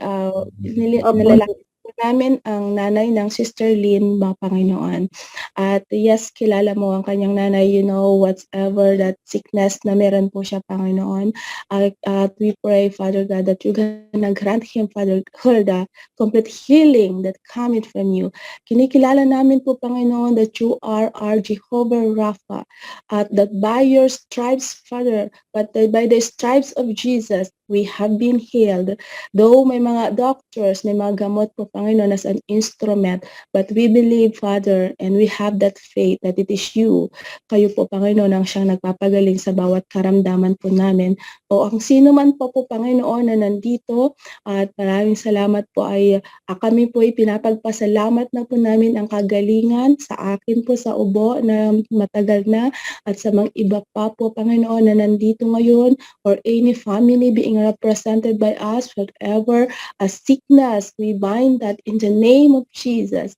Nilalaki po namin ang nanay ng Sister Lynn, mga Panginoon. At yes, kilala mo ang kanyang nanay. You know, whatever that sickness na meron po siya, Panginoon. At we pray, Father God, that you're gonna grant him, Father, her the complete healing that coming from you. Kinikilala namin po, Panginoon, that you are our Jehovah Rapha. At that by your stripes, Father, but by the stripes of Jesus, we have been healed. Though may mga doctors, may mga gamot po, Panginoon, as an instrument, but we believe, Father, and we have that faith that it is you. Kayo po, Panginoon, ang siyang nagpapagaling sa bawat karamdaman po namin. O ang sino man po, Panginoon, na nandito, at maraming salamat po ay kami po ay pinapagpasalamat na po namin ang kagalingan sa akin po sa ubo na matagal na, at sa mga iba pa po, Panginoon, na nandito ngayon, or any family being represented by us, whatever a sickness, we bind that in the name of Jesus.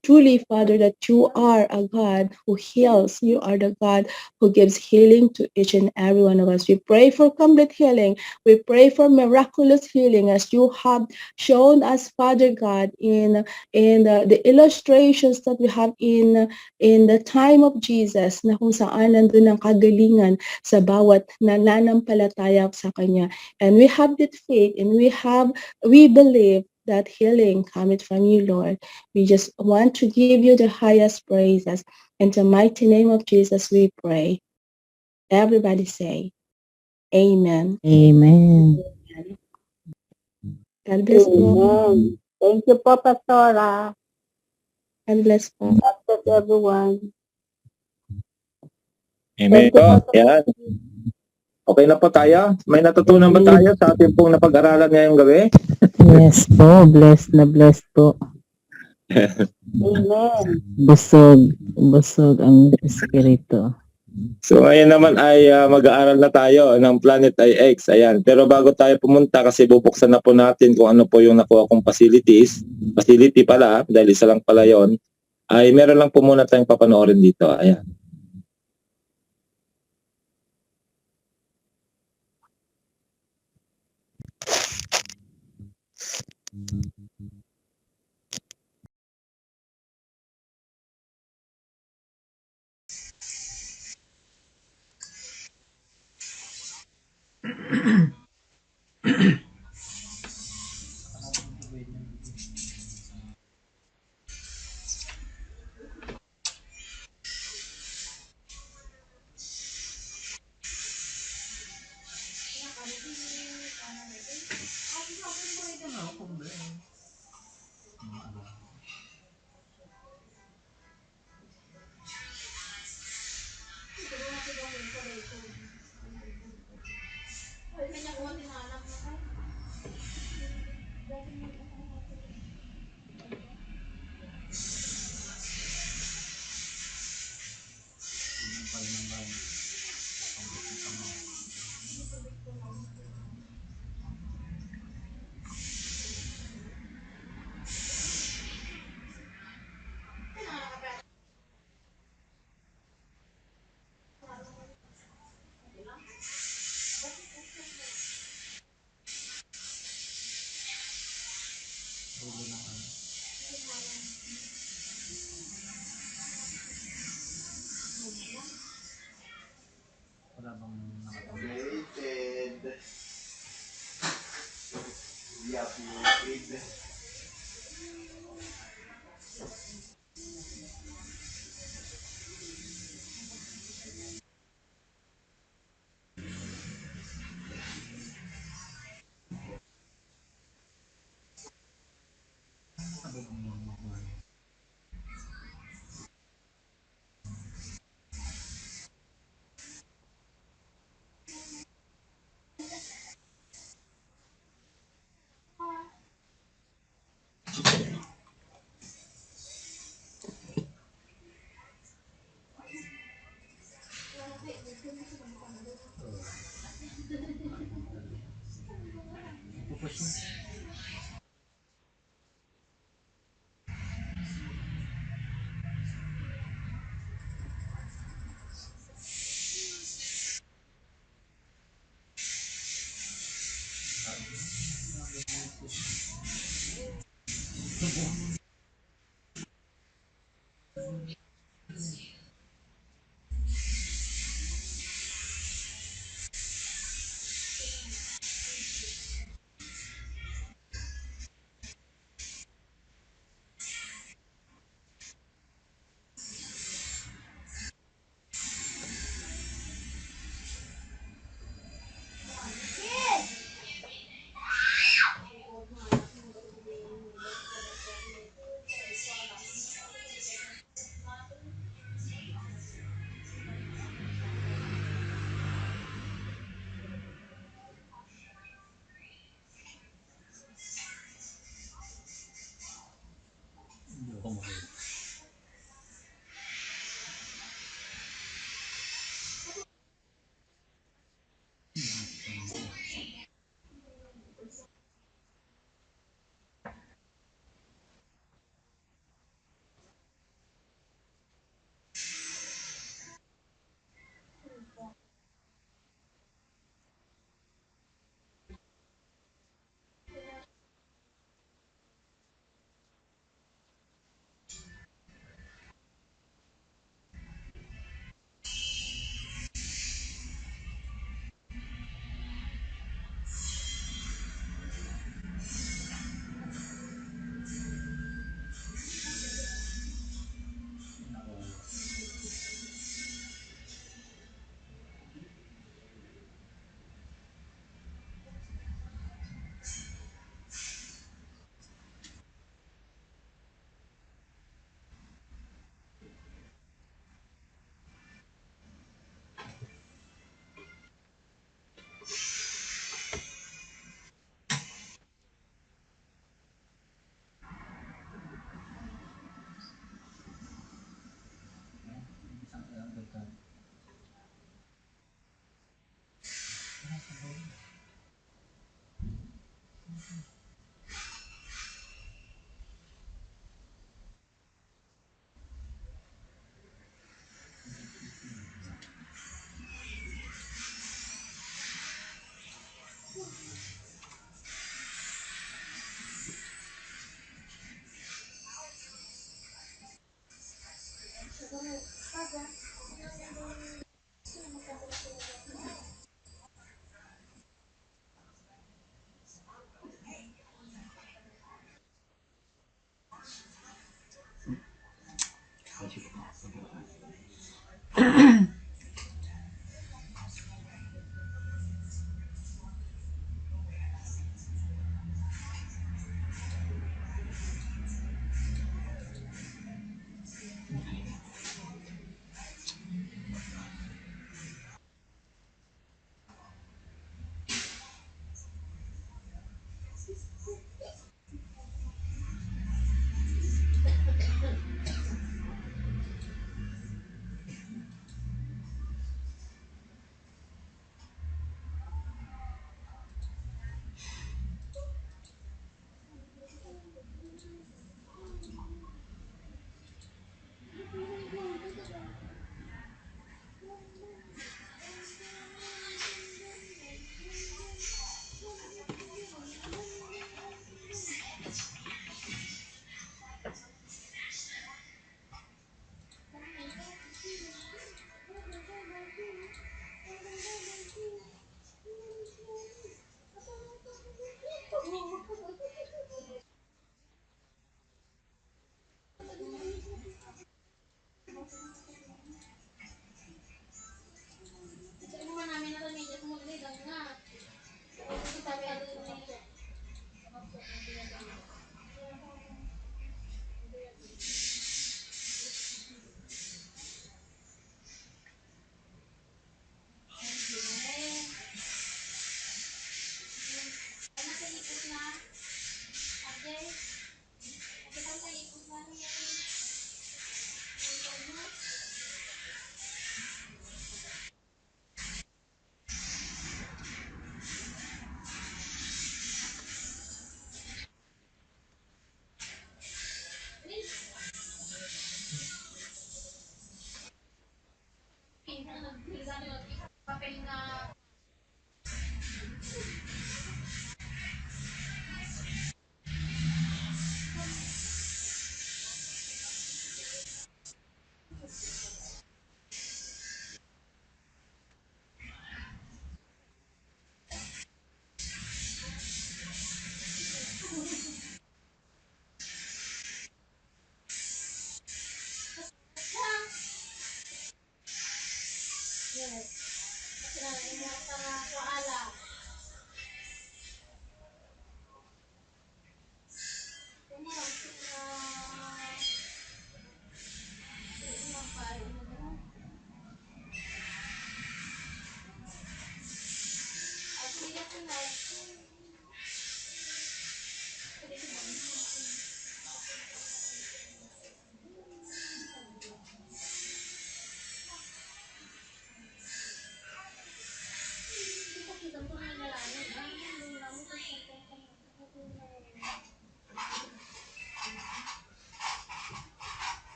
Truly, Father, that you are a God who heals. You are the God who gives healing to each and every one of us. We pray for complete healing. We pray for miraculous healing as you have shown us, Father God, in the illustrations that we have in the time of Jesus, na kung saan nandun ang kagalingan sa bawat nananampalataya sa Kanya. And we have that faith, and we believe that healing cometh from you, Lord. We just want to give you the highest praises. In the mighty name of Jesus, we pray. Everybody say, Amen. Amen. God bless po. Amen. Thank you po, Pastora. God bless po. God bless everyone. Amen Thank you po. po. Yan. Okay na po tayo? May natutunan ba tayo sa ating pong napag-aralan ngayong gabi? Yes po, blessed na blessed po. Amen. Busog ang espiritu. So ngayon naman ay mag-aaral na tayo ng Planet IX. Ayan. Pero bago tayo pumunta, kasi bubuksan na po natin kung ano po yung nakuha kong facility pala, dahil isa lang pala yon, ay meron lang po muna tayong papanoorin dito. Ayan.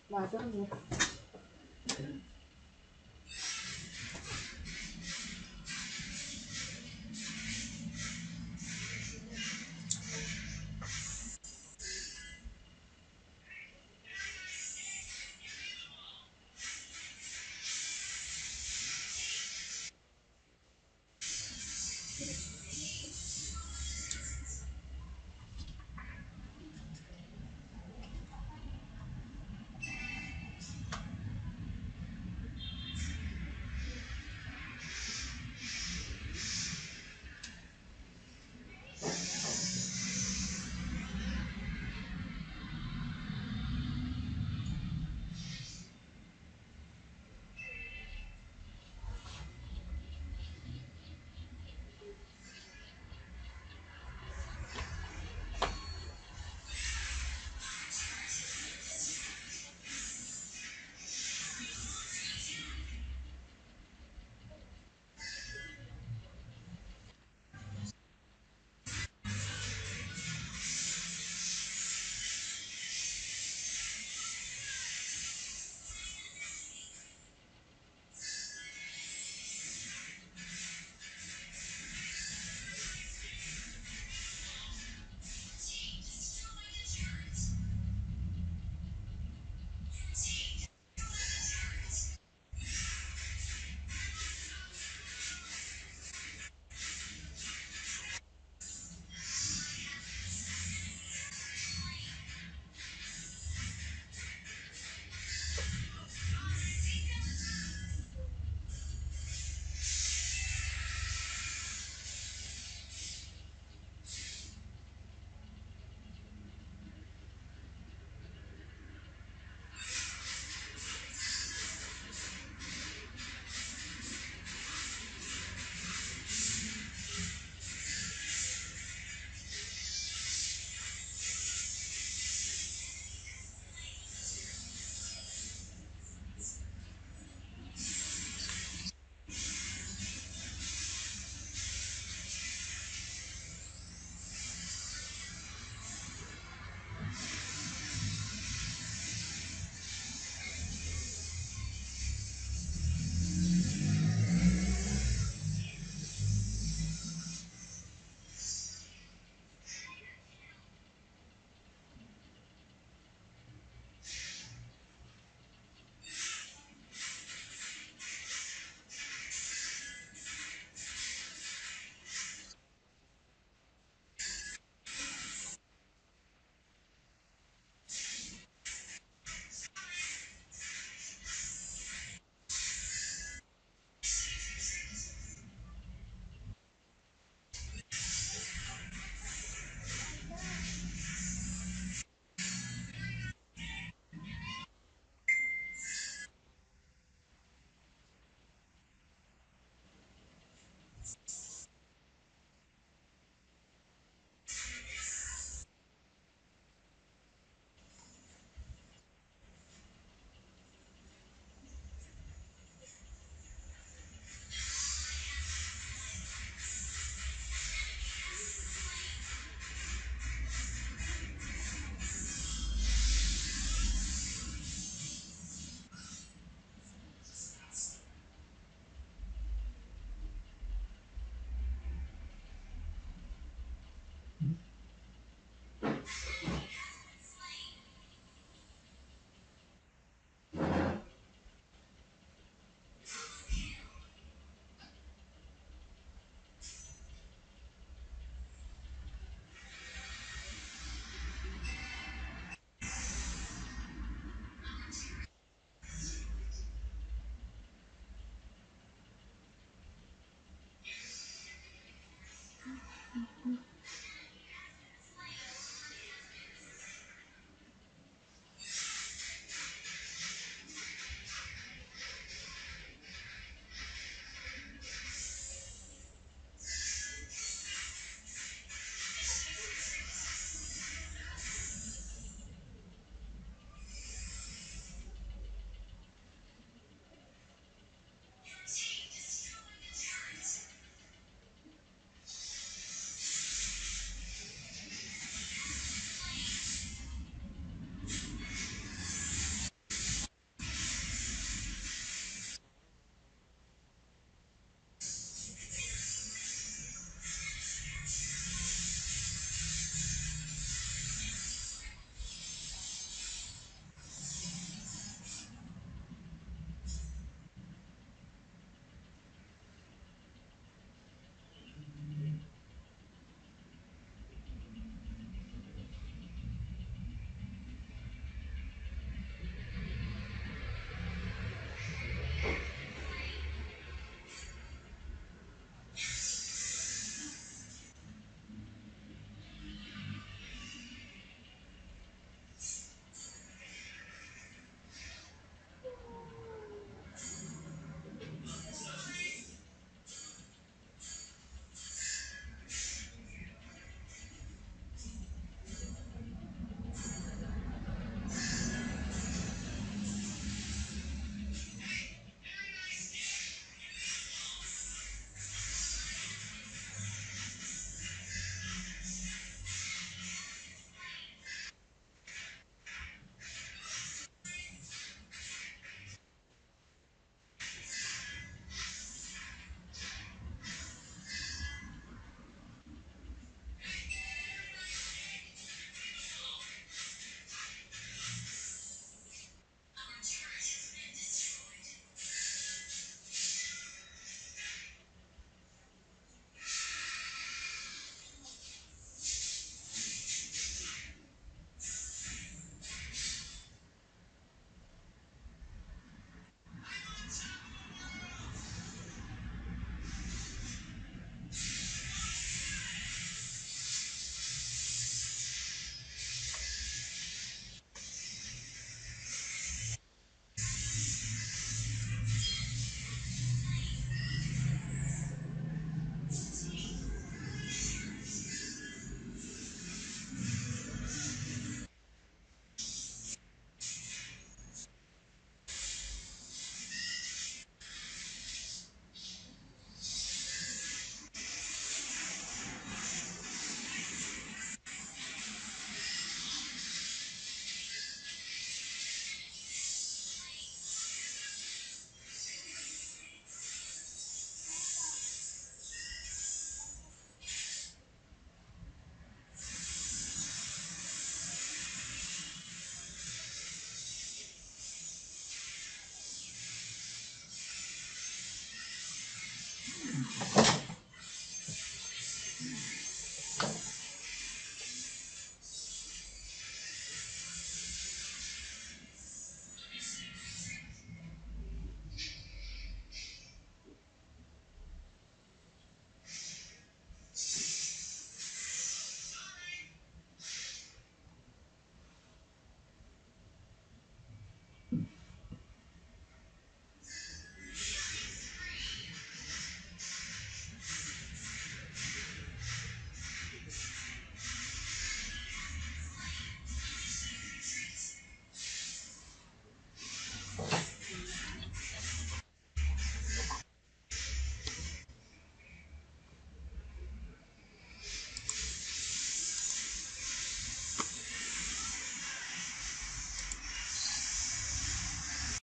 Mother mo.